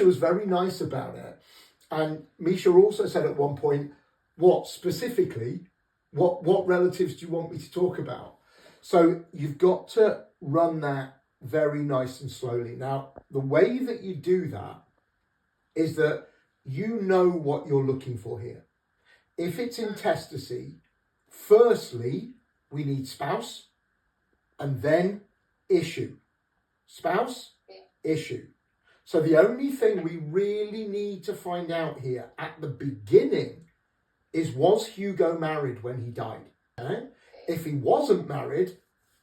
was very nice about it. And Misha also said at one point, what specifically, what relatives do you want me to talk about? So you've got to run that very nice and slowly. Now, the way that you do that is that you know what you're looking for here. If it's intestacy, firstly, we need spouse and then issue. Spouse, issue. So the only thing we really need to find out here at the beginning is, was Hugo married when he died? Okay? If he wasn't married,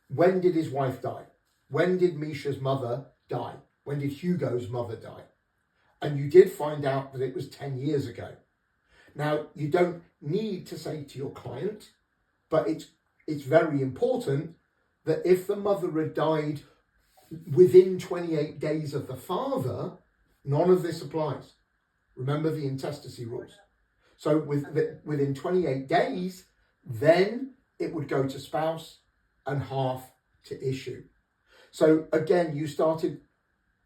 when did his wife die? When did Misha's mother die? When did Hugo's mother die? And you did find out that it was 10 years ago. Now, you don't need to say to your client, but it's very important that if the mother had died within 28 days of the father, none of this applies. Remember the intestacy rules. So within 28 days, then it would go to spouse and half to issue. So again, you started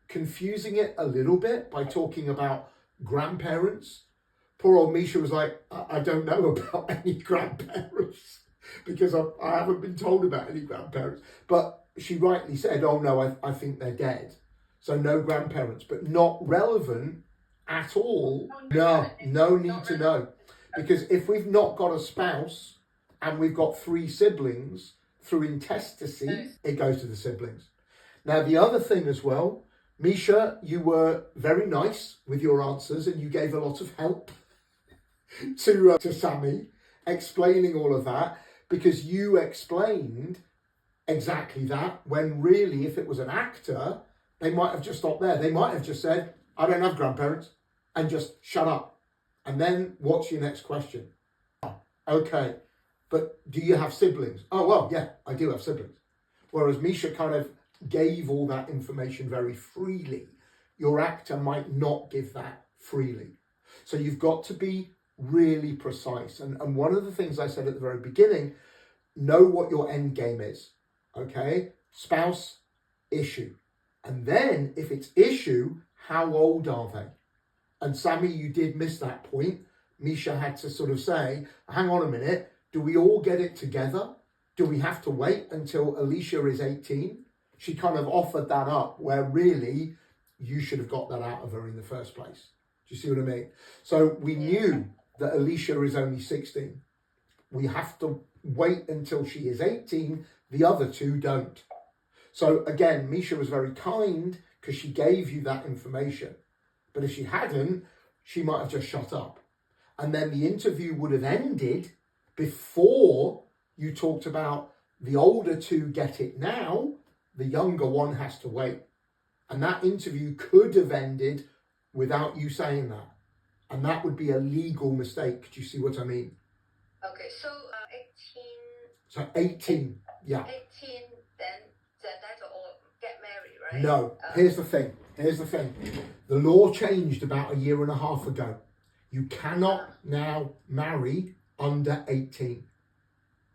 confusing it a little bit by talking about grandparents. Poor old Misha was like, I don't know about any grandparents because I haven't been told about any grandparents. But she rightly said, oh no, I think they're dead. So no grandparents, but not relevant at all. No need to know. Because if we've not got a spouse and we've got 3 siblings, through intestacy, it goes to the siblings. Now, the other thing as well, Misha, you were very nice with your answers and you gave a lot of help to Sammy, explaining all of that, because you explained exactly that, when really, if it was an actor, they might have just stopped there. They might have just said, I don't have grandparents, and just shut up. And then what's your next question? Okay, but do you have siblings? Oh, well, yeah, I do have siblings. Whereas Misha kind of gave all that information very freely. Your actor might not give that freely. So you've got to be really precise. And one of the things I said at the very beginning, know what your end game is. Okay? Spouse, issue. And then if it's issue, how old are they? And Sammy, you did miss that point. Misha had to sort of say, hang on a minute, do we all get it together? Do we have to wait until Alicia is 18? She kind of offered that up, where really you should have got that out of her in the first place. Do you see what I mean? So we knew that Alicia is only 16. We have to wait until she is 18. The other 2 don't. So again, Misha was very kind because she gave you that information. But if she hadn't, she might have just shut up. And then the interview would have ended before you talked about the older 2 get it now, the younger one has to wait. And that interview could have ended without you saying that. And that would be a legal mistake. Do you see what I mean? Okay, so 18. So 18, yeah. 18, then that's all get married, right? No, here's the thing. The law changed about 1.5 years ago. You cannot now marry under 18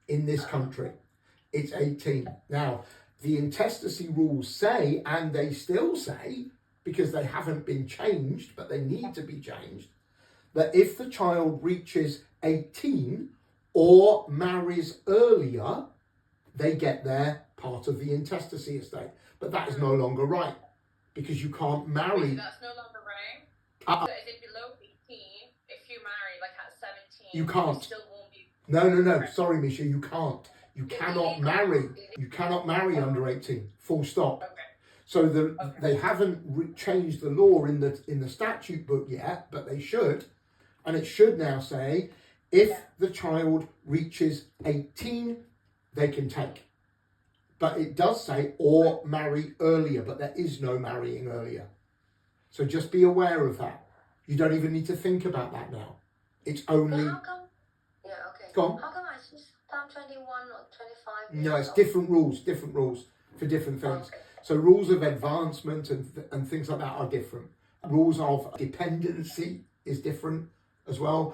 in this country. It's 18. Now, the intestacy rules say, and they still say, because they haven't been changed, but they need to be changed, that if the child reaches 18 or marries earlier, they get their part of the intestacy estate. But that is no longer right, because you can't marry. So that's no longer right? So is it below 18, if you marry like at 17, you can't. You still won't be... No. Sorry, Misha, you can't. You cannot marry. You cannot marry under 18. Full stop. Okay. So they haven't changed the law in the statute book yet, but they should. And it should now say, if the child reaches 18, they can take. But it does say, or marry earlier, but there is no marrying earlier. So just be aware of that. You don't even need to think about that now. It's only... But how come... Yeah, okay. Go on. How come I just found 21 or 25? No, it's different rules for different things. Okay. So rules of advancement and things like that are different. Rules of dependency is different as well.